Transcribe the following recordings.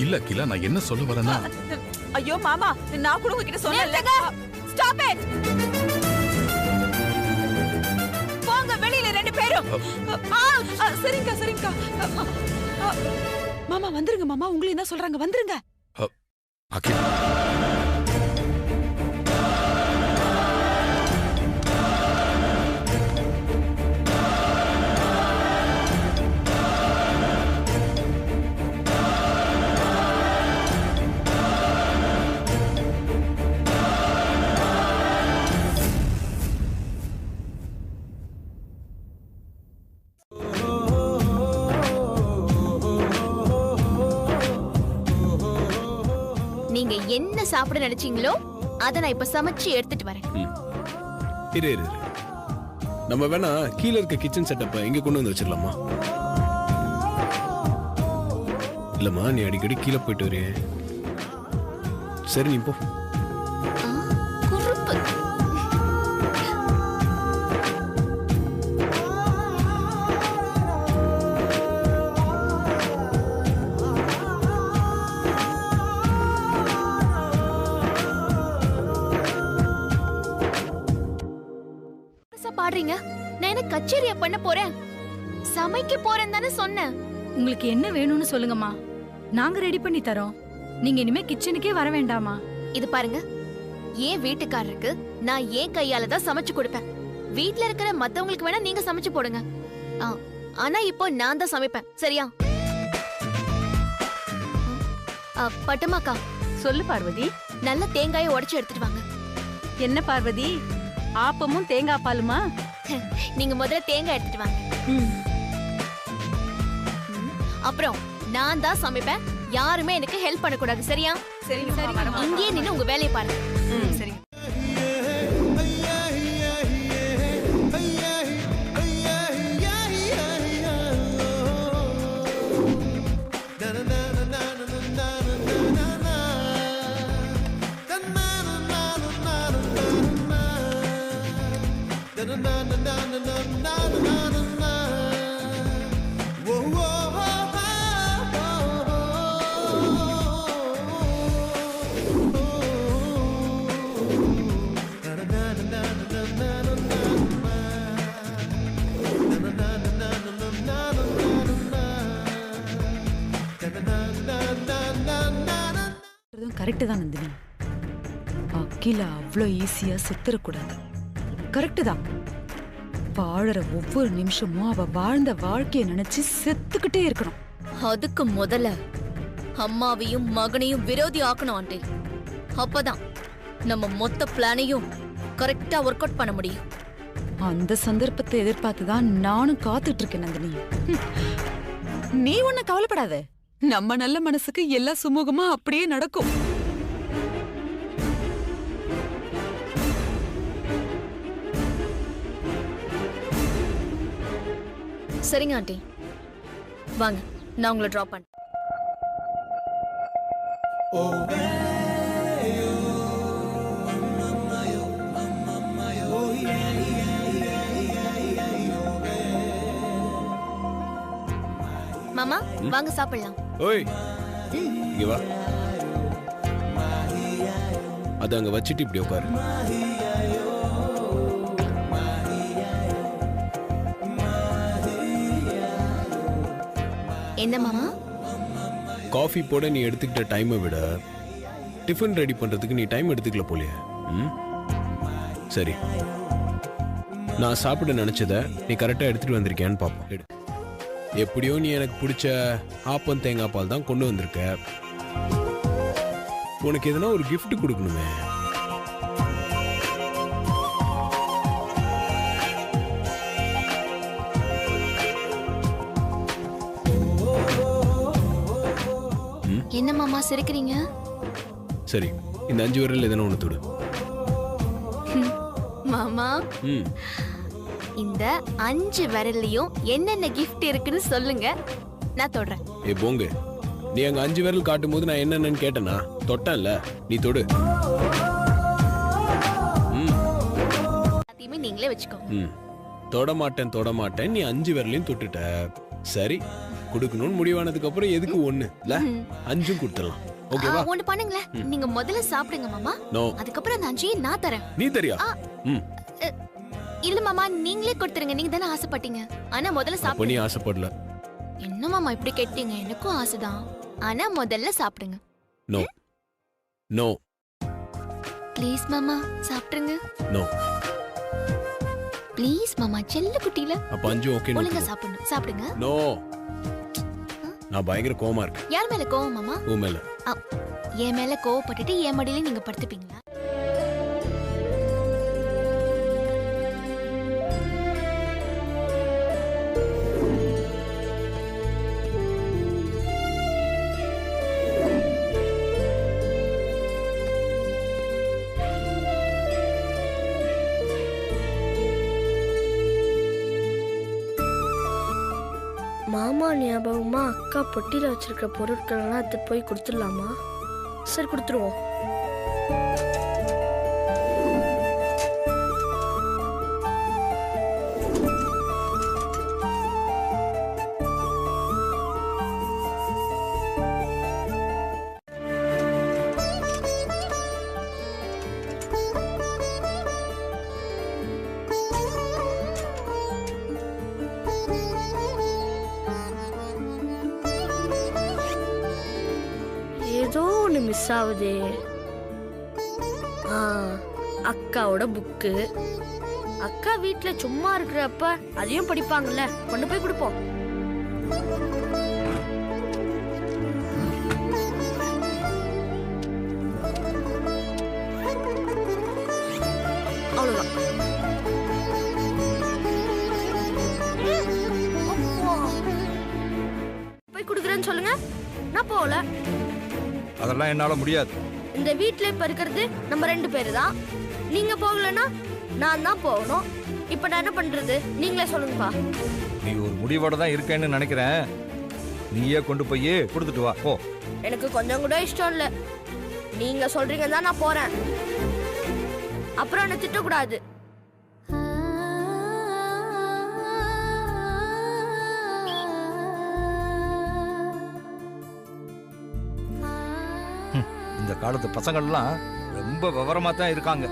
இல்ல கிலா, நான் என்ன சொல்ல வரேன்னா, ஐயோ மாமா, நான் கூட உங்ககிட்ட சொன்னேன்ல. Stop it. போங்க வெளியில ரெண்டு பேரும். சரிங்க சரிங்க. மாமா வந்துருங்க மாமா, உங்களை என்ன சொல்றாங்க, வந்துருங்க. அகிலா நீங்க என்ன சாப்பிட நினைச்சீங்களோ அத நான் இப்ப சமைச்சு எடுத்துட்டு வரேன். இரு இரு, நம்ம வேணா கீழ இருக்க கிச்சன் செட்டப்ப இங்க கொண்டு வந்து வச்சிடலாமா? இல்லம்மா, நீ அடிக்கடி கீழே போயிட்டு வரியே. சரி நீ போ. குறுப்பு. பாடுறீங்க? நான் என்ன கச்சேரியா பண்ண போறேன்? சமைக்க போறேன் தானே சொன்னேன். உங்களுக்கு என்ன வேணும்னு சொல்லுங்கம்மா, நாங்க ரெடி பண்ணி தரோம். நீங்க இனிமே கிச்சனுக்கே வர வேண்டாமா? இது பாருங்க, ஏன் வீட்டுக்காரருக்கு நான் ஏன் கையால தான் சமைச்சு கொடுப்பேன். வீட்ல இருக்கிற மத்தவங்களுக்கு வேணா நீங்க சமைச்சு போடுங்க. ஆனா இப்போ நான் தான் சமைப்பேன், சரியா? பட்டமாக்கா. சொல்லு பார்வதி. நல்ல தேங்காயை உடைச்சு எடுத்துட்டு வாங்க. என்ன பார்வதி, ஆப்பமும் தேங்காய் பாலுமா? நீங்க முதல்ல தேங்காய் எடுத்துட்டு வாங்க. அப்புறம் நான் தான் சமைப்பேன், யாருமே எனக்கு ஹெல்ப் பண்ண கூடாது, சரியா? சரிங்க. இங்கேயே நின்னு உங்க வேலையை பாருங்க. சரிங்க. கரெக்ட் தான் நந்தினி. அகிலா அவ்வளோ ஈஸியா செத்துறக்கூடாது. கரெக்ட் தான். வாழற ஒவ்வொரு நிமிஷமும் அவ வாழ்ந்த வாழ்க்கைய நினைச்சு செத்துக்கிட்டே இருக்கணும். அதுக்கு முதல்ல அம்மாவையும் மகனையும் விரோதி ஆக்கணும் ஆண்டி. அப்பதான் நம்ம மொத்த பிளானையும் கரெக்டா ஒர்க் அவுட் பண்ண முடியும். அந்த சந்தர்ப்பத்தை எதிர்பார்த்துதான் நானும் காத்துட்டு இருக்கேன் நந்தினி. நீ ஒன்ன கவலைப்படாத, நம்ம நல்ல மனசுக்கு எல்லாம் சுமூகமா அப்படியே நடக்கும். சரிங்க ஆண்டி, வாங்க நான் உங்களை டிராப் பண்ணேன். மாமா வாங்க சாப்பிடலாம். ஓய், இங்க வா. அத அங்க வச்சிட்டு இப்படி உட்காரு. என்ன மாமா? காஃபி போட நீ எடுத்துக்கிட்ட டைமை விட டிஃபன் ரெடி பண்றதுக்கு நீ டைம் எடுத்துக்கல போலியே. சரி, நான் சாப்பிட நினைச்சத நீ கரெக்டா எடுத்துட்டு வந்திருக்கியான்னு பாப்போம். எப்படியோ நீ எனக்கு பிடிச்ச ஆப்பம் தேங்காய் பால் தான் கொண்டு வந்திருக்க. உனக்கு எதனா ஒரு கிஃப்ட் கொடுக்கணுமே. என்ன மாமா சிரிக்கிறீங்க? சரி, இந்த 5 விரல் எதனா ஒண்ணு தொடு. மாமா, இந்த 5 விரல்லையும் என்னென்ன கிஃப்ட் இருக்குன்னு சொல்லுங்க, நான் தொடுறேன். ஏ போங்க, நீ அங்க 5 விரல் காட்டும் போது நான் என்னென்னு கேட்டேனா? தொட்டேன்ல, நீ தொடு. எல்லாத்தையுமே நீங்களே வச்சுக்கோ. தொட மாட்டேன் நீ 5 விரலையும் தொட்டுட்ட. சரி, கொடுக்கணும்னு முடிவானதுக்கு அப்புறம் எதுக்கு ஒண்ணு இல்ல 5 கொடுத்துடலாம். ஓகேவா? ஒண்ணு பண்ணுங்களேன், நீங்க முதல்ல சாப்பிடுங்க மாமா. நோ. அதுக்கப்புறம் அந்த 5 நான் தரேன். நீ தெரியா? இல்ல மாமா, நீங்களே கொடுத்துருங்க. நீங்க தானே ஆசைப்பட்டீங்க. ஆனா முதல்ல அப்ப சாப்பிடுங்க. நீ ஆசைப்படல. என்ன மாமா இப்படி கேட்டீங்க? எனக்கும் ஆசைதான். ஆனா முதல்ல சாப்பிடுங்க. நோ நோ ப்ளீஸ் மாமா சாப்பிடுங்க. நோ. ப்ளீஸ் மாமா, செல்ல குட்டில. அப்ப 5 ஓகே. ஒழுங்கா சாப்பிடணும். சாப்பிடுங்க. நோ. நான் பயங்கர கோவமா இருக்கேன். யார் மேல கோவம் மாமா? உன் மேல. என் மேல கோவப்பட்டுட்டு என் மடியில நீங்க படுத்துப்பீங்களா? மாமா ஞாபகமா அக்கா பொட்டியில வச்சிருக்கிற பொருட்கள் எல்லாம் எடுத்து போய் கொடுத்துடலாமா? சரி, கொடுத்துருவோம். ஏதோ ஒன்று மிஸ் ஆகுதே. அக்காவோட புக்கு. அக்கா வீட்டில் சும்மா இருக்கிறப்ப அதையும் படிப்பாங்கல்ல, கொண்டு போய் கொடுப்போம். அவ்வளோதான். போய் கொடுக்குறேன்னு சொல்லுங்க, நான் போகல. அதெல்லாம் என்னால முடியாது. இந்த வீட்ல இப்ப இருக்கிறது நம்ம 2 பேரு தான். நீங்க போகலன்னா நான் தான் போகணும். இப்ப நான் என்ன பண்றது? நீங்களே சொல்லுங்கப்பா. நீ ஒரு முடிவோட தான் இருக்கேன்னு நினைக்கிறேன். நீயே கொண்டு போய் கொடுத்துட்டு வா போ. எனக்கு கொஞ்சம் கூட இஷ்டம் இல்ல. நீங்க சொல்றீங்க தான் நான் போறேன். அப்புறம் என்ன திட்டக்கூடாது. இந்த காலத்து பசங்கள்லாம் ரொம்ப விவரமா தான் இருக்காங்க.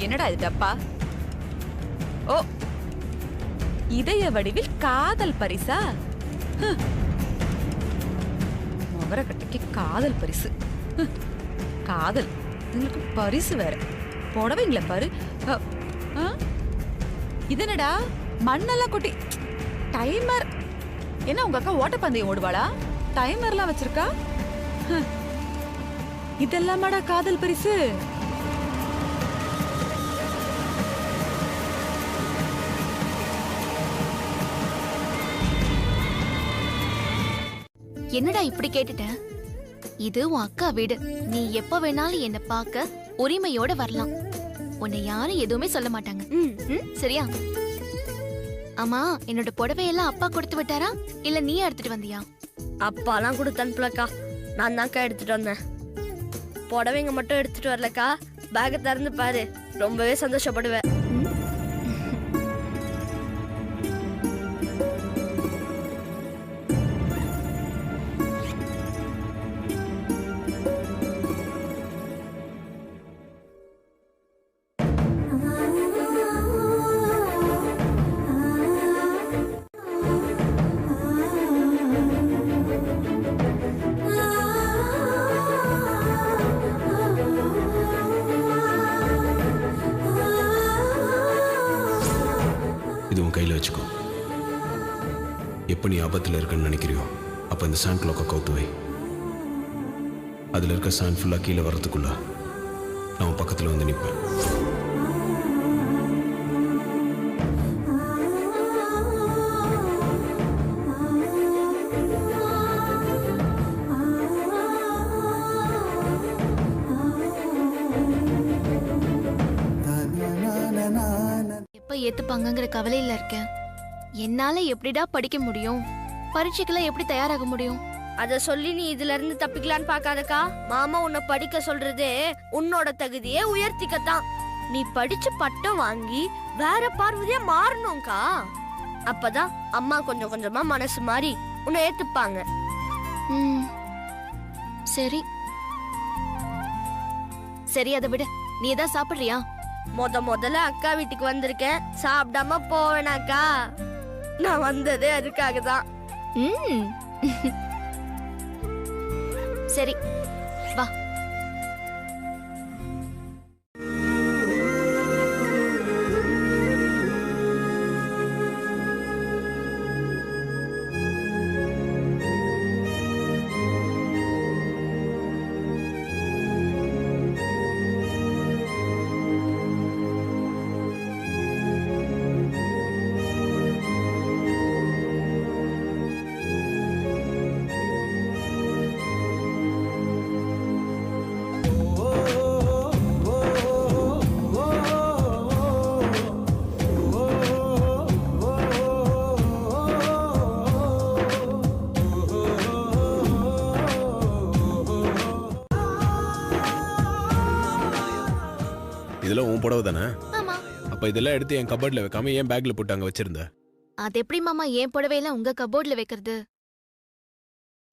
என்னடா இது டப்பா? ஓ, இதய வடிவில் காதல் பரிசா? முகரக்கட்டைக்கு காதல் பரிசு. காதல் இதுங்களுக்கு பரிசு வேற. புடவைங்கள பாரு. இதனடா மண்ணெல்லாம் கொட்டி டைமர். என்ன உங்க அக்கா ஓட்டப்பந்தயம் ஓடுவாளா? டைமர்லாம் வச்சிருக்கா? இதெல்லாமாடா காதல் பரிசு? என்னடா இப்படி கேட்டுட்டேன்? இது உன் அக்கா வீடு. நீ எப்ப வேணாலும் என்ன பார்க்க உரிமையோட வரலாம். உன்னை யாரும் எதுவுமே சொல்ல மாட்டாங்க. சரியா? ஆமா, என்னோட புடவையெல்லாம் அப்பா கொடுத்து விட்டாரா இல்ல நீ எடுத்துட்டு வந்தியா? அப்பாலாம் கொடுத்து அனுப்பலக்கா, நான் தான்க்கா எடுத்துட்டு வந்தேன். புடவைங்க மட்டும் எடுத்துட்டு வரலக்கா. பேக்கை திறந்து பாரு, ரொம்பவே சந்தோஷப்படுவேன். கையில் வச்சுக்கோ. எப்போ நீ ஆபத்தில் இருக்குன்னு நினைக்கிறியோ அப்போ இந்த சாண்ட் கிளாக்கை கவுத்து வை. அதில் இருக்க சாண்ட் ஃபுல்லாக கீழே வர்றதுக்குள்ள நான் பக்கத்தில் வந்து நிற்பேன். ஏத்துப்பாங்கங்கிற கவலையில இருக்கேன். என்னால எப்படிடா படிக்க முடியும்? பரீட்சைக்கெல்லாம் எப்படி தயாராக முடியும்? அத சொல்லி நீ இதுல இருந்து தப்பிக்கலான்னு பாக்காதக்கா. மாமா உன்னை படிக்க சொல்றதே உன்னோட தகுதியை உயர்த்திக்கத்தான். நீ படிச்சு பட்டம் வாங்கி வேற பார்வதியா மாறணும்க்கா. அப்பதான் அம்மா கொஞ்சம் கொஞ்சமா மனசு மாறி உன்னை ஏத்துப்பாங்க. ம், சரி சரி, அதை விட நீ ஏதாவது சாப்பிடுறியா? முதல்ல அக்கா வீட்டுக்கு வந்திருக்கேன், சாப்பிடாம போவேனாக்கா? நான் வந்ததே அதுக்காக தான். ம் சரி வா. இதெல்லாம் உன் புடவை தானே? ஆமா. அப்ப இதெல்லாம் எடுத்து என் கபோர்ட்ல வைக்காம ஏன் பேக்ல போட்டு அங்க வச்சிருந்த? அது எப்படி மாமா என் புடவையெல்லாம் உங்க கபோர்ட்ல வைக்கிறது?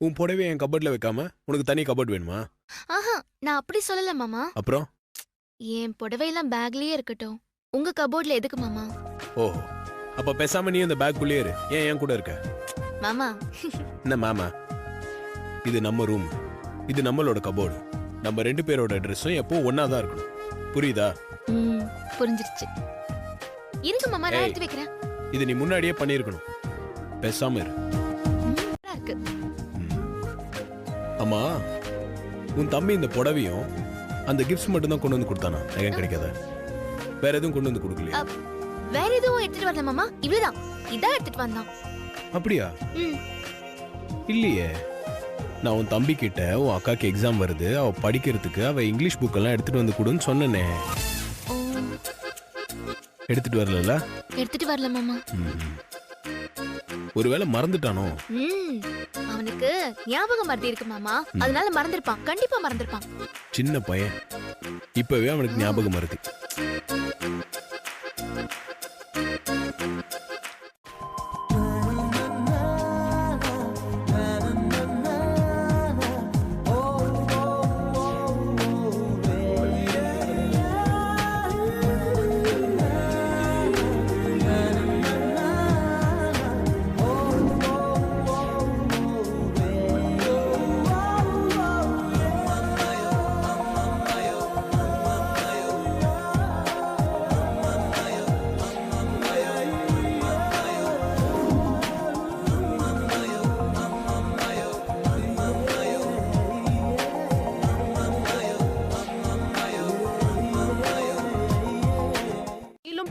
உன் புடவை என் கபோர்ட்ல வைக்காம உனக்கு தனி கபோர்ட் வேணுமா? ஆஹா, நான் அப்படி சொல்லல மாமா. அப்புறம் என் புடவையெல்லாம் பேக்லயே இருக்கட்டும், உங்க கபோர்ட்ல எதுக்கு மாமா? ஓஹோ, அப்ப பேசாம நீ அந்த பேக்குள்ளே இரு. ஏன் என் கூட இருக்க? மாமா என்ன மாமா? இது நம்ம ரூம், இது நம்மளோட கபோர்டு. நம்ம 2 பேரோட ட்ரெஸ்ஸும் எப்போ ஒன்னா தான் இருக்கணும். புரியுதா? ம், புரிஞ்சிருச்சு. இருங்க மாமா, நான் ஏய். எடுத்து வைக்கிறேன். இது நீ முன்னாடியே பண்ணியிருக்கணும். பேசாம இரு. நல்லா இருக்கு. அம்மா, உன் தம்பி இந்த புடவையும் அந்த கிஃப்ட்ஸ் மட்டும் தான் கொண்டு வந்து கொடுத்தானா? ஏன் கிடைக்காத? வேற எதுவும் கொண்டு வந்து கொடுக்கலையா? வேற எதுவும் எடுத்துட்டு வரல மாமா, இவ்வளவுதான். இதான் எடுத்துட்டு வந்தான். அப்படியா? ம், இல்லையே. நான் உன் தம்பி கிட்ட உன் அக்காக்கு எக்ஸாம் வருது, அவ படிக்கிறதுக்கு அவ இங்கிலீஷ் புக்கெல்லாம் எடுத்துட்டு வந்து கொடுன்னு சொன்னனே. ஓ, எடுத்துட்டு வரல? எடுத்துட்டு வரல மாமா. ஒருவேளை மறந்துட்டானோ? ம், அவனுக்கு ஞாபகம் மறதி இருக்கு மாமா, அதனால மறந்திருப்பான். கண்டிப்பா மறந்திருப்பான். சின்ன பையன், இப்பவே அவனுக்கு ஞாபகம் வருது.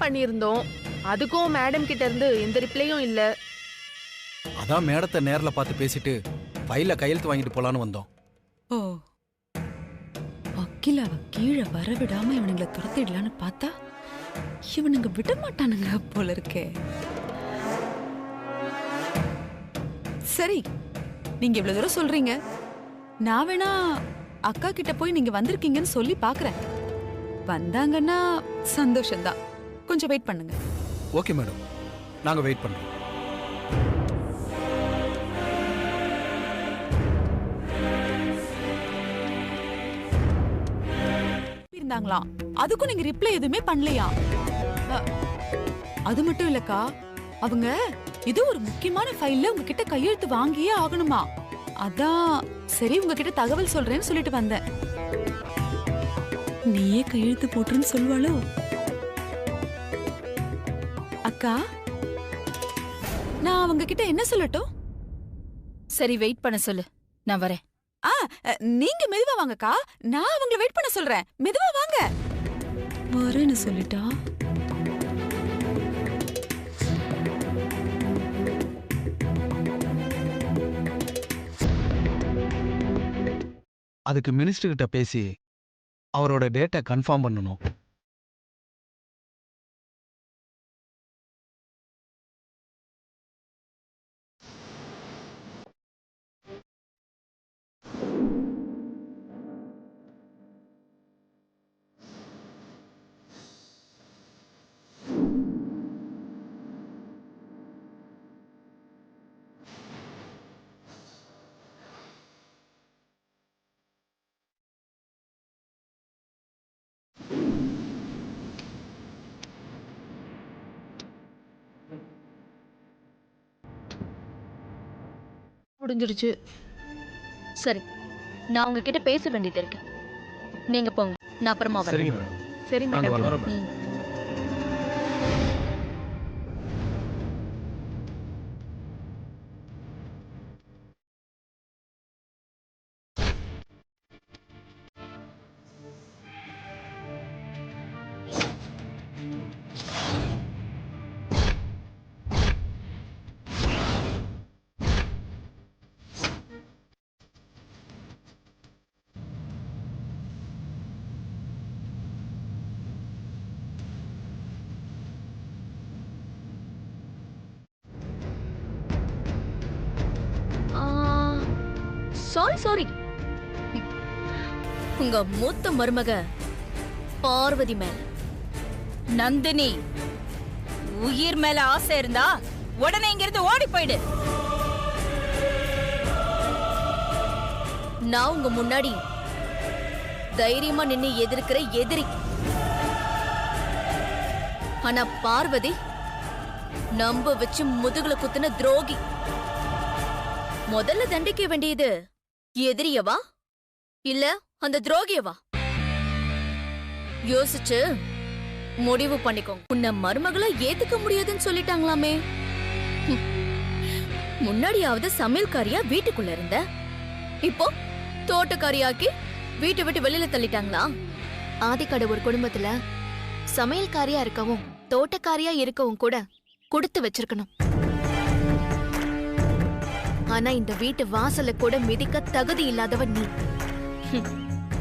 பண்ணியிருந்தோம். அதுக்கும் மேடம் கிட்ட இருந்து எந்த ரிப்ளையும் இல்ல. அதான் மேடத்தை நேர்ல பார்த்து பேசிட்டு ஃபைல கையெழுத்து வாங்கிட்டு போலான்னு வந்தோம். ஓ, அகிலாவை கீழே வரவிடாம இவனுங்களை துரத்திடலான்னு பார்த்தா இவனுங்க விட மாட்டானுங்க போல இருக்கே. சரி, நீங்க இவ்வளவு தூரம் சொல்றீங்க, நான் வேணா அக்கா கிட்ட போய் நீங்க வந்திருக்கீங்கன்னு சொல்லி பாக்குறேன். வந்தாங்கன்னா சந்தோஷம்தான். கொஞ்சம் வெயிட் பண்ணுங்க. ஓகே மேடம், நாங்க வெயிட் பண்றோம். இருந்தாங்களாம், அதுக்கும் நீங்க ரிப்ளை எதுவுமே பண்ணலையா? அது மட்டும் இல்லக்கா, அவங்க இது ஒரு முக்கியமான ஃபைல்ல உங்ககிட்ட கையெழுத்து வாங்கியே ஆகணுமா. அதான் சரி உங்ககிட்ட தகவல் சொல்றேன்னு சொல்லிட்டு வந்தேன். நீயே கையெழுத்து போட்டுன்னு சொல்வாளோ? அக்கா, நான் அவங்க கிட்ட என்ன சொல்லட்டும்? சரி, வெயிட் பண்ண சொல்லு, நான் வரேன். நீங்க மெதுவா வாங்கக்கா, நான் அவங்களை வெயிட் பண்ண சொல்றேன். மெதுவா வாங்க. வரேன்னு சொல்லிட்டா. அதுக்கு மினிஸ்டர் கிட்ட பேசி அவரோட டேட்டை கன்ஃபார்ம் பண்ணணும். முடிஞ்சிருச்சு. சரி, நான் உங்ககிட்ட பேச வேண்டியது இருக்கு. நீங்க போங்க, நான் அப்புறமா வரேன். சரிங்க மேடம். சரி நாங்க மேடம். வரோம். ம். சாரி உங்க மூத்த மருமக பார்வதி மேல. நந்தினி, உயிர் மேல ஆசை இருந்தா உடனே இங்கிருந்து ஓடி போயிடு. நான் உங்க முன்னாடி தைரியமா நின்னு எதிர்க்கிற எதிரி. ஆனா பார்வதி நம்ப வச்சு முதுகுல குத்துன துரோகி. முதல்ல தண்டிக்க வேண்டியது எதிரியவா இல்ல அந்த துரோகியவா? யோசிச்சு முடிவு பண்ணிக்கோங்க. உன்னை மருமகளை ஏத்துக்க முடியாதுன்னு சொல்லிட்டாங்களாமே. முன்னாடியாவது சமையல்காரியா வீட்டுக்குள்ள இருந்த, இப்போ தோட்டக்காரியாக்கி வீட்டை விட்டு வெளியில தள்ளிட்டாங்களா? ஆதிக்கடை ஒரு குடும்பத்துல சமையல்காரியா இருக்கவும் தோட்டக்காரியா இருக்கவும் கூட கொடுத்து வச்சிருக்கணும். ஆனா இந்த வீட்டு வாசல கூட மிதிக்க தகுதி இல்லாதவன் நீ.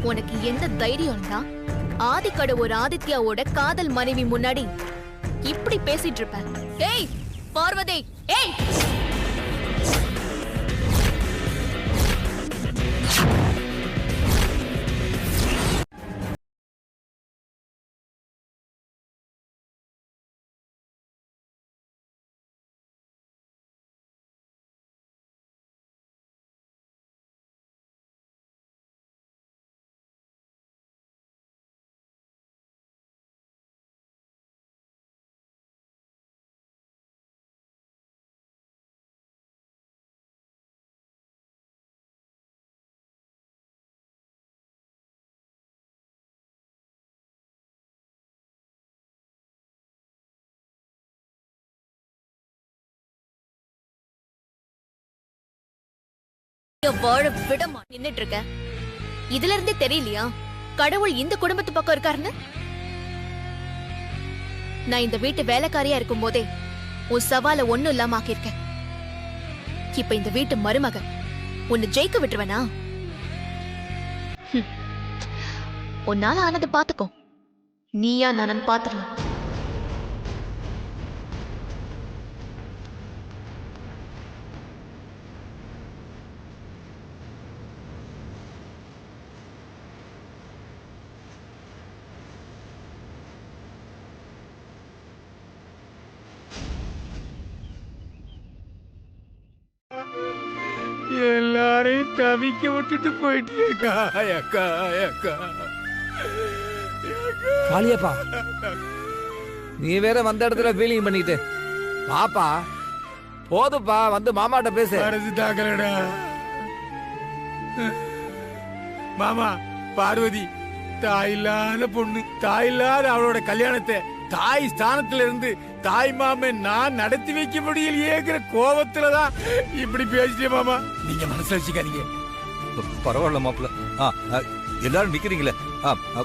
உனக்கு எந்த தைரியம் தான் ஆதிக்கடை ஒரு ஆதித்யாவோட காதல் மனைவி முன்னாடி இப்படி பேசிட்டு இருப்ப? ஏய் பார்வதி, ஏய்! வாழ விடமா நின்னுட்டு இருக்க. இதுல இருந்தே தெரியலையா கடவுள் இந்த குடும்பத்து பக்கம் இருக்காருன்னு? நான் இந்த வீட்டு வேலைக்காரியா இருக்கும் போதே உன் சவால ஒண்ணும் இல்லாம ஆக்கியிருக்கேன். இப்ப இந்த வீட்டு மருமக உன்னை ஜெயிக்க விட்டுருவனா? உன்னால ஆனதை பாத்துக்கோ. நீயா நான் பாத்துடலாம். எல்லாரையும் தவிக்க விட்டுட்டு போயிட்டேக்கா. காளியப்பா, நீ வேற வந்த இடத்துல ஃபீலிங் பண்ணிட்டு பாப்பா. போதுப்பா, வந்து மாமாட்ட பேசு. மனசு தாக்கலடா மாமா. பார்வதி தாயில்லாத பொண்ணு. தாயில்லாத அவளோட கல்யாணத்தை தாய் ஸ்தானத்துல இருந்து தாய் மாமன் நான் நடத்தி வைக்க முடியலையேங்கிற கோபத்துலதான் இப்படி பேசிட்டேன் மாமா. நீங்க மனசுல வச்சுக்காதீங்க. பரவாயில்ல மாப்பிள்ள. எல்லாரும் நிக்கிறீங்களே,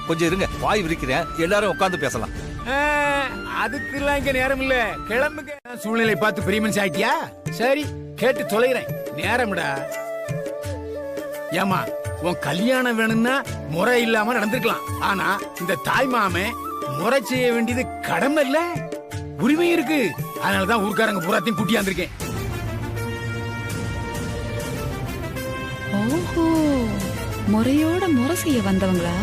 கொஞ்சம் இருங்க, வாய் விரிக்கிறேன், எல்லாரும் உட்காந்து பேசலாம். அதுக்கெல்லாம் இங்க நேரம் இல்ல, கிளம்புங்க. சூழ்நிலை பார்த்து பெரிய மனுஷன் ஆயிட்டியா? சரி, கேட்டு தொலைகிறேன். நேரம்டா. ஏமா, உன் கல்யாணம் வேணும்னா முறை இல்லாம நடந்திருக்கலாம். ஆனா இந்த தாய் மாமே முறை செய்ய வேண்டியது கடமை இல்ல, உரிமை இருக்கு. அதனாலதான் ஊர்க்காரங்க பூராத்தையும் கூட்டியாந்திருக்கேன். ஓஹோ, முறையோட முறை செய்ய வந்தவங்களா?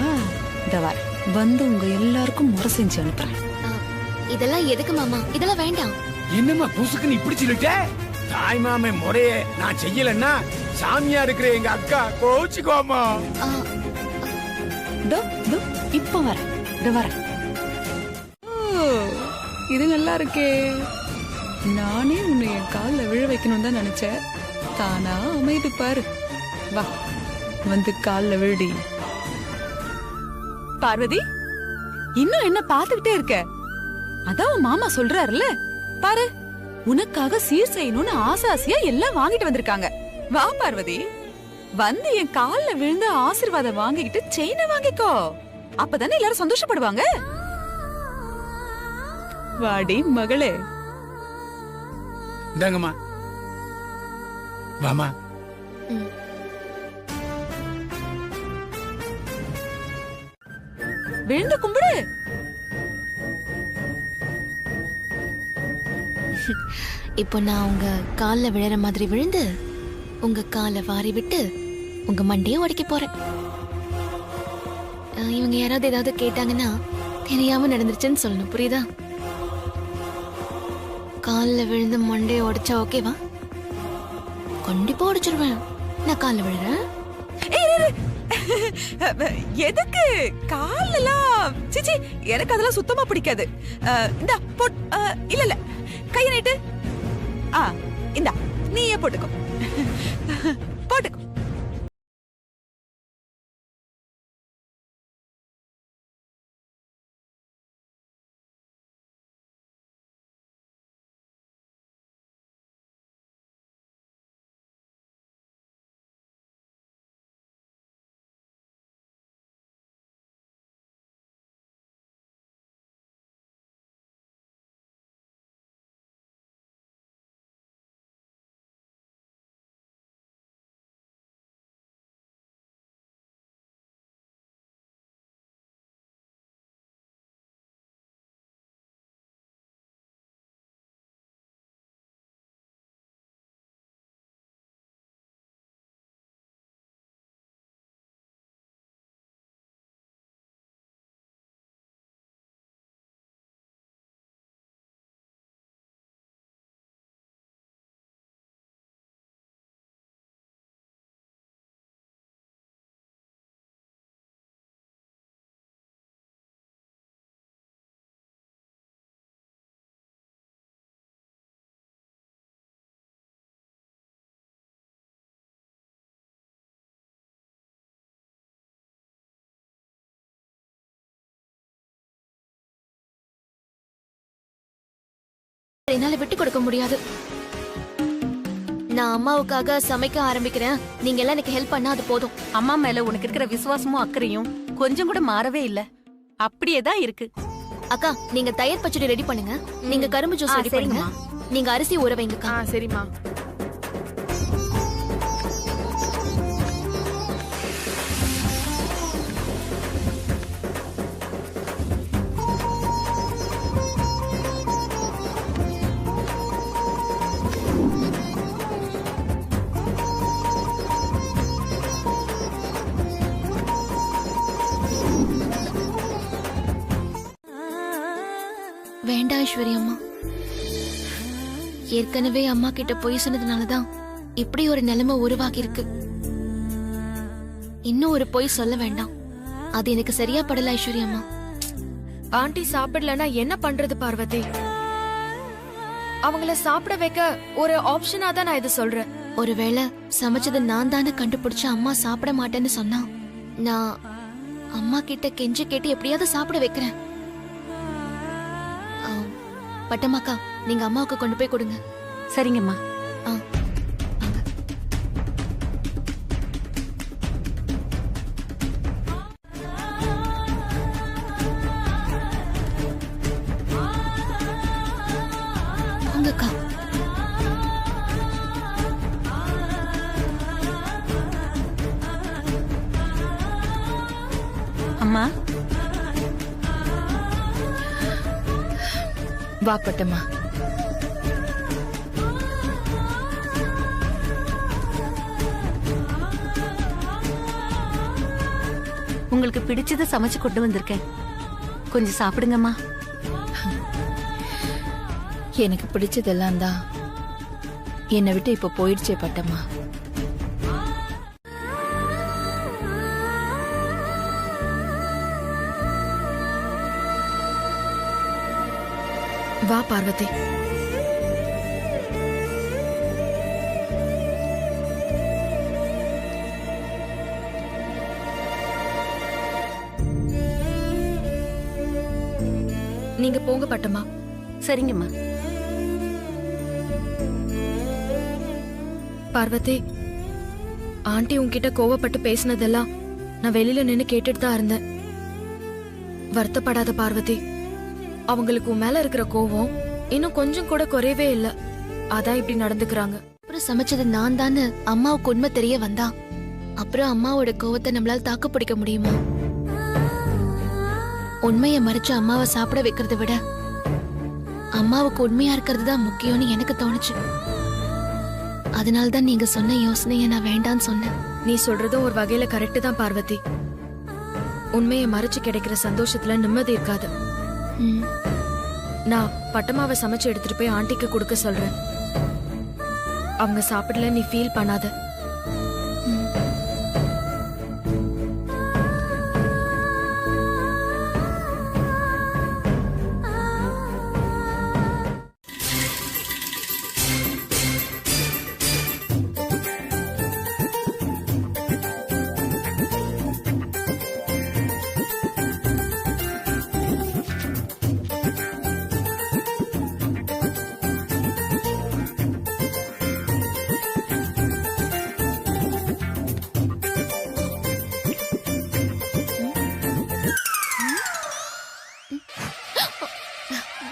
இந்த வார வந்து உங்க எல்லாருக்கும் முறை செஞ்சு அனுப்புறேன். இதெல்லாம் எதுக்கு மாமா? இதெல்லாம் வேண்டாம். என்னம்மா புசுக்குன்னு இப்படி சொல்லிட்ட? தாய் மாமே முறைய நான் செய்யலன்னா சாமியா இருக்கிற எங்க அக்கா கோச்சுக்கோமா. இப்ப வரேன், இது வரேன். இது நல்லா இருக்கே. நானே உன்னை என் காலில் விழ வைக்கணும் தான் நினைச்சேன். தானா அமைதி பாரு. வா வந்து கால்ல விழுடி. பார்வதி, இன்னும் என்ன பாத்துக்கிட்டே இருக்க? அதான் உன் மாமா சொல்றாருல, பாரு உனக்காக சீர் செய்யணும்னு ஆசாசியா எல்லாம் வாங்கிட்டு வந்திருக்காங்க. வா பார்வதி, வந்து என் கால்ல விழுந்து ஆசீர்வாதம் வாங்கிக்கிட்டு செயினை வாங்கிக்கோ. அப்பதானே எல்லாரும் சந்தோஷப்படுவாங்க. வாடி மகளே. இந்தாங்கம்மா. வாமா. விழுந்து கும்பிடு. இப்போ நான் உங்க கால்ல விழற மாதிரி விழுந்து உங்க காலை வாரி விட்டு உங்க மண்டையை உடைக்க போறேன். இவங்க யாராவது ஏதாவது கேட்டாங்கன்னா தெரியாம நடந்துருச்சுன்னு சொல்லணும், புரியுதா? கால்ல விழுந்து மண்டையை உடைச்சா ஓகேவா? கண்டிப்பா உடைச்சிருவேன். நான் கால்ல விழுறேன். எதுக்கு காலெல்லாம்? சிச்சி, எனக்கு அதெல்லாம் சுத்தமா பிடிக்காது. இந்தா போட். இல்ல இல்ல, கைய நீட்டு. இந்தா நீயே போட்டுக்கோ. போட்டுக்கோ. என்னால விட்டு கொடுக்க முடியாது. நான் அம்மாவுக்காக சமைக்க ஆரம்பிக்கிறேன். நீங்க எல்லாம் எனக்கு ஹெல்ப் பண்ணா அது போதும். அம்மா மேல உனக்கு இருக்கிற விசுவாசமும் அக்கறையும் கொஞ்சம் கூட மாறவே இல்ல. அப்படியே தான் இருக்கு. அக்கா, நீங்க தயிர் பச்சடி ரெடி பண்ணுங்க. நீங்க கரும்பு ஜூஸ் ரெடி பண்ணுங்க. நீங்க அரிசி ஊற வைங்கக்கா. சரிம்மா. வேண்டாம் ஐஸ்வர்யா அம்மா. ஏற்கனவே அம்மா கிட்ட பொய் சொன்னதுனாலதான் இப்படி ஒரு நிலைமை உருவாகி இருக்கு. இன்னும் ஒரு பொய் சொல்ல வேண்டாம். அது எனக்கு சரியா படல ஐஸ்வர்யா அம்மா. ஆண்டி சாப்பிடலன்னா என்ன பண்றது பார்வதி? அவங்கள சாப்பிட வைக்க ஒரு ஆப்ஷனா தான் நான் இது சொல்றேன். ஒருவேளை சமைச்சது நான் தானே கண்டுபிடிச்ச அம்மா சாப்பிட மாட்டேன்னு சொன்னா நான் அம்மா கிட்ட கெஞ்சி கேட்டு எப்படியாவது சாப்பிட வைக்கிறேன். பட்டமாக்கா, நீங்க அம்மாவுக்கு கொண்டு போய் கொடுங்க. சரிங்கம்மா. உங்கக்கா அம்மா வா பட்டம்மா. உங்களுக்கு பிடிச்சத சமைச்சு கொண்டு வந்திருக்கேன். கொஞ்சம் சாப்பிடுங்கம்மா. எனக்கு பிடிச்சதெல்லாம் தான் என்னை விட்டு இப்ப போயிடுச்சே பட்டம்மா. வா பார்வதி. நீங்க போங்க பட்டம்மா. சரிங்கம்மா. பார்வதி, ஆண்டி உன்கிட்ட கோவப்பட்டு பேசினதெல்லாம் நான் வெளியில நின்னு கேட்டுட்டு தான் இருந்தேன். வருத்தப்படாத பார்வதி, அவங்களுக்கு உன் மேல இருக்கிற கோவம் இன்னும் கொஞ்சம் கூட குறையவே இல்ல. அதான் இப்படி நடந்துக்கிறாங்க. அப்புறம் சமைச்சது நான் தானே அம்மாவுக்கு உண்மை தெரிய வந்தா அப்புறம் அம்மாவோட கோவத்தை நம்மளால தாக்கு பிடிக்க முடியுமா? உண்மையை மறைச்சு அம்மாவை சாப்பிட வைக்கிறத விட அம்மாவுக்கு உண்மையா இருக்கிறது தான் முக்கியம்னு எனக்கு தோணுச்சு. அதனால்தான் நீங்க சொன்ன யோசனையை நான் வேண்டான்னு சொன்னேன். நீ சொல்றதும் ஒரு வகையில கரெக்ட் தான் பார்வதி. உண்மையை மறைச்சு கிடைக்கிற சந்தோஷத்துல நிம்மதி இருக்காது. நான் பட்டமாவை சமைச்சு எடுத்துட்டு போய் ஆண்டிக்கு கொடுக்க சொல்றேன். அவங்க சாப்பிடல நீ ஃபீல் பண்ணாத.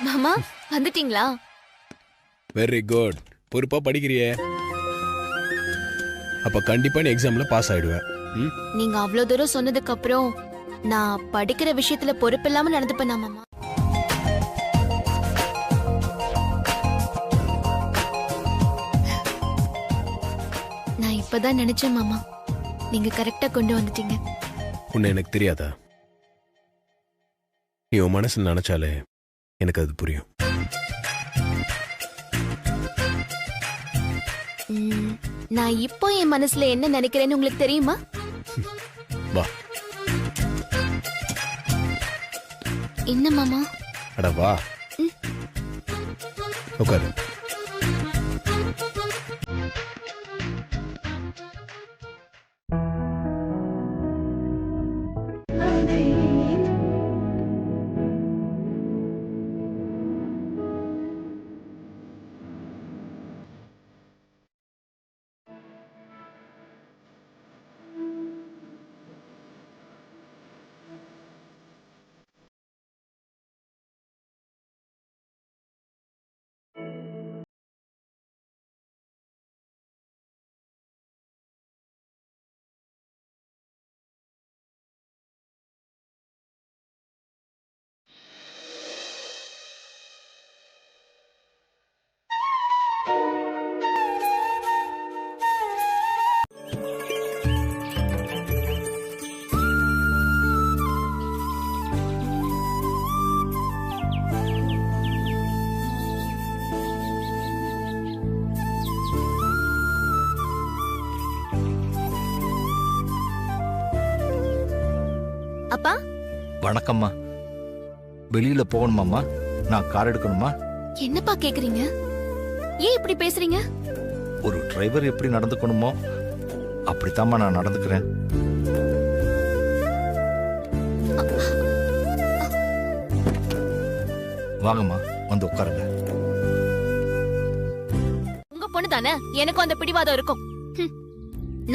மாமா வந்துட்டீங்களா? Very good. பொறுப்பா படிக்கிறியே, அப்ப கண்டிப்பா நீ எக்ஸாம்ல பாஸ் ஆயிடுவ. நீங்க அவ்வளவு தூரம் சொன்னதுக்கு அப்புறம் நான் படிக்கிற விஷயத்துல பொறுப்பு இல்லாம நடந்துப்பேனா மாமா? நான் இப்பதான் நினைச்சேன் மாமா, நீங்க கரெக்டா கொண்டு வந்துட்டீங்க. உன்னை எனக்கு தெரியாதா? நீ உன் மனசுல நினைச்சாலே எனக்கு அது புரியும். நான் இப்போ என் மனசுல என்ன நினைக்கிறேன்னு உங்களுக்கு தெரியுமா? வா. என்ன மாமா? அட வா, உட்காரு. அப்பா வணக்கம்மா. வெளியில போகணுமாம்மா? நான் கார் எடுக்கணுமா? என்னப்பா கேக்குறீங்க? ஏன் இப்படி பேசுறீங்க? ஒரு டிரைவர் எப்படி நடந்துக்கணுமோ அப்படித்தாம்மா நான் நடந்துக்கிறேன். வாங்கம்மா, வந்து உட்காருங்க. உங்க பொண்ணு தானே, எனக்கும் அந்த பிடிவாதம் இருக்கும்.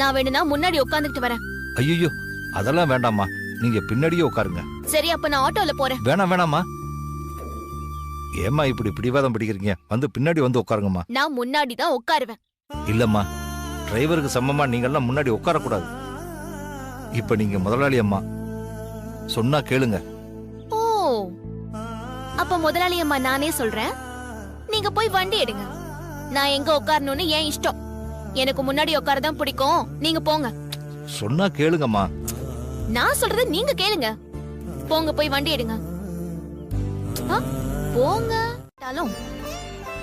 நான் வேணும்னா முன்னாடி உட்கார்ந்துட்டு வரேன். ஐயோ, அதெல்லாம் வேண்டாம்மா, நீங்க பின்னாடியே உட்காருங்க. சரி, அப்ப நான் ஆட்டோல போறேன். வேணாம்மா. ஏம்மா இப்படி பிடிவாதம் பிடிக்கிறீங்க? வந்து பின்னாடி வந்து உட்காருங்கம்மா. நான் முன்னாடி தான் உட்காருவேன். இல்லம்மா, டிரைவருக்கு சமமா நீங்கெல்லாம் முன்னாடி உட்காரக்கூடாது. இப்ப நீங்க முதலாளி அம்மா, சொன்னா கேளுங்க. ஓ, அப்ப முதலாளி அம்மா நானே சொல்றேன். நீங்க போய் வண்டி எடுங்க. நான் எங்க உட்காரணும்னு ஏன் இஷ்டம். எனக்கு முன்னாடி உட்காரதான் பிடிக்கும். நீங்க போங்க. சொன்னா கேளுங்கம்மா. நான் சொல்றது நீங்க கேளுங்க. போங்க, போய் வண்டி எடுங்க. போங்க.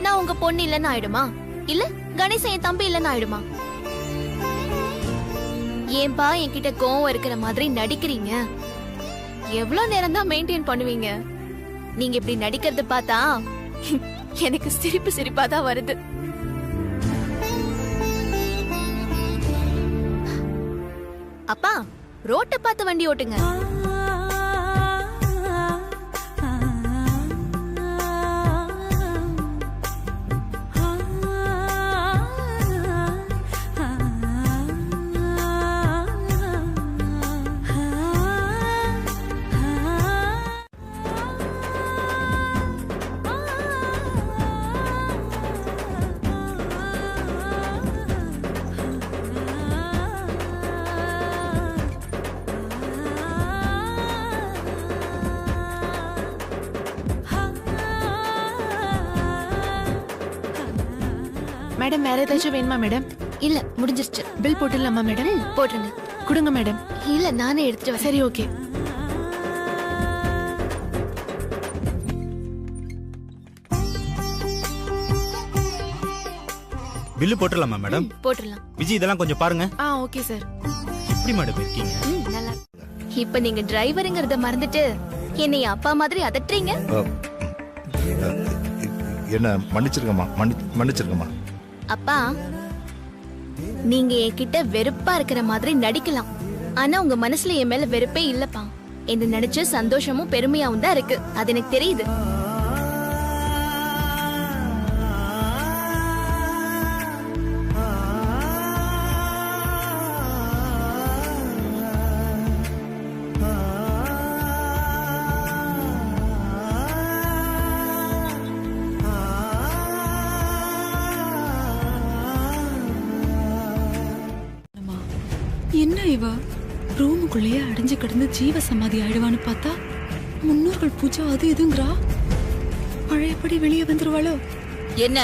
நான் உங்க பொண்ணு இல்லன்னு ஆயிடுமா? இல்ல கணேசன் என் தம்பி இல்லன்னு ஆயிடுமா? ஏன்பா என்கிட்ட கோவம் இருக்கிற மாதிரி நடிக்கிறீங்க? எவ்வளவு நேரம் தான் மெயின்டைன் பண்ணுவீங்க? நீங்க இப்படி நடிக்கிறது பார்த்தா எனக்கு சிரிப்பா தான் வருது. அப்பா, ரோட்டை பார்த்து வண்டி ஓட்டுங்க. மேடம் வேற ஏதாச்சும் வேணுமா மேடம்? இல்ல முடிஞ்சிருச்சு. பில் போட்டுடலாமா மேடம்? போட்டுருங்க. கொடுங்க மேடம். இல்ல நானே எடுத்துட்டு வரேன். சரி ஓகே. Bill போட்டுடலாமா madam? போட்டுடலாம். விஜய் இதெல்லாம் கொஞ்சம் பாருங்க. Okay sir. எப்படி மேடம் இருக்கீங்க? நல்லா. இப்ப நீங்க டிரைவருங்கறத மறந்துட்டு என்னை அப்பா மாதிரி அதட்டுறீங்க. என்ன மன்னிச்சிருக்கமா. அப்பா, நீங்க என்கிட்ட வெறுப்பா இருக்கிற மாதிரி நடிக்கலாம். ஆனா உங்க மனசுல என் மேல வெறுப்பே இல்லப்பா. என்ன நினைச்சு சந்தோஷமும் பெருமையாவும் தான் இருக்கு. அது எனக்கு தெரியுது. என்ன இவ ரூமுக்குள்ளேயே அடைஞ்சு கிடந்து ஜீவ சமாதி ஆயிடுவான்னு பார்த்தா முன்னோர்கள் பூஜை அது இதுங்கிறா. பழையபடி வெளியே வந்துருவாளோ? என்ன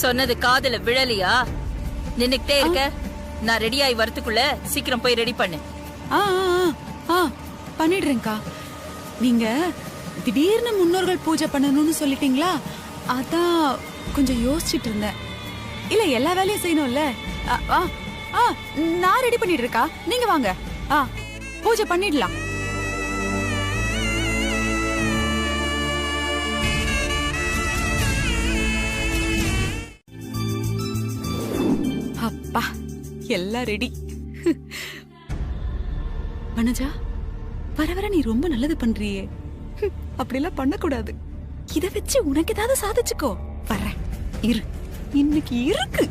சொன்னது காதுல விழலியா? நின்னுக்கிட்டே இருக்க. நான் ரெடி ஆகி வரதுக்குள்ள சீக்கிரம் போய் ரெடி பண்ணு. பண்ணிடுறேன்க்கா. நீங்க திடீர்னு முன்னோர்கள் பூஜை பண்ணணும்னு சொல்லிட்டீங்களா, அதான் கொஞ்சம் யோசிச்சுட்டு இருந்தேன். இல்ல எல்லா வேலையும் செய்யணும்ல. நான் ரெடி பண்ணிட்டு இருக்கா, நீங்க வாங்க. பூஜை பண்ணிடலாம். அப்பா எல்லாம் ரெடி. வனஜா, வர வர நீ ரொம்ப நல்லது பண்றியே. அப்படிலாம் பண்ணக்கூடாது. இத வச்சு உனக்கு ஏதாவது சாதிச்சுக்கோ. வர்றேன் இரு, இன்னைக்கு இருக்கு.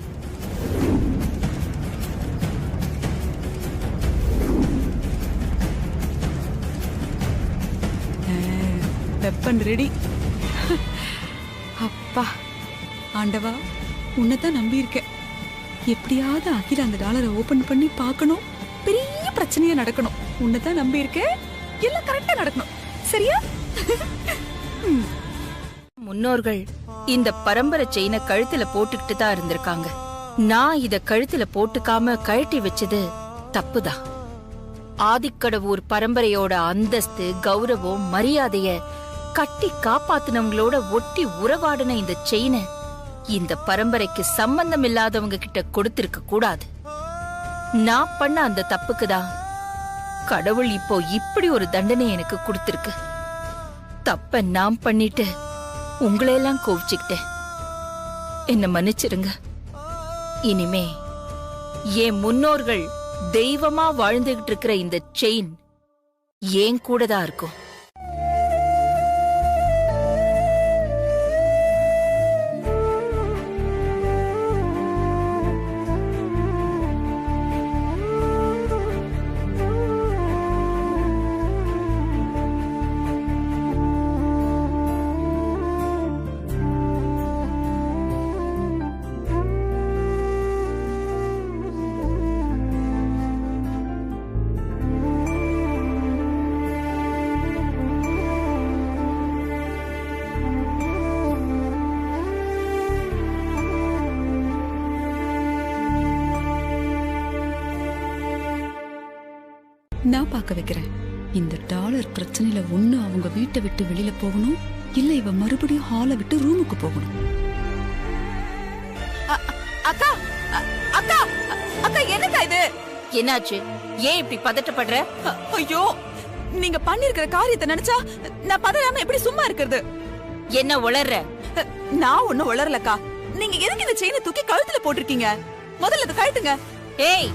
Weapon ready. அப்பா ஆண்டவா, உன்னைத்தான் நம்பி இருக்கேன். எப்படியாவது அகில அந்த டாலரை ஓபன் பண்ணி பார்க்கணும். பெரிய பிரச்சனையா நடக்கணும். உன்னைத்தான் நம்பி இருக்கேன். எல்லாம் கரெக்டா நடக்கணும். சரியா? முன்னோர்கள் இந்த பரம்பரை செயினை கழுத்துல போட்டுக்கிட்டு தான் இருந்திருக்காங்க. நான் இத கழுத்துல போட்டுக்காம கழட்டி வச்சது தப்புதான். ஆதிக்கடவுர் பரம்பரையோட அந்தஸ்து, கௌரவம், மரியாதைய கட்டி காப்பாத்தினவங்களோட ஒட்டி உறவாடின இந்த செயினை இந்த பரம்பரைக்கு சம்பந்தம் இல்லாதவங்க கிட்ட கொடுத்திருக்க கூடாது. நான் பண்ண அந்த தப்புக்கு தான் கடவுள் இப்போ இப்படி ஒரு தண்டனை எனக்கு கொடுத்திருக்கு. தப்ப நான் பண்ணிட்டு உங்களையெல்லாம் கோவிச்சுக்கிட்டேன். என்ன மன்னிச்சிருங்க. இனிமே என் முன்னோர்கள் தெய்வமா வாழ்ந்துகிட்டு இருக்கிற இந்த செயின் ஏன் கூட தான் இருக்கும். நான் பார்க்க வைக்கிறேன். இந்த டாலர் பிரச்சனையில ஒண்ணு அவங்க வீட்டை விட்டு வெளியில போகணும், இல்ல இவ மறுபடியும் ஹாலை விட்டு ரூமுக்கு போகணும். அக்கா அக்கா அக்கா, என்னக்கா இது? என்னாச்சு? ஏன் இப்படி பதட்டப்படுற? ஐயோ, நீங்க பண்ணிருக்கிற காரியத்தை நினைச்சா நான் பதறாம எப்படி சும்மா இருக்கிறது? என்ன உளர்ற? நான் ஒண்ணும் உளரலக்கா. நீங்க எதுக்கு இந்த செயினை தூக்கி கழுத்துல போட்டிருக்கீங்க? முதல்ல அதை கழட்டுங்க. ஏய்,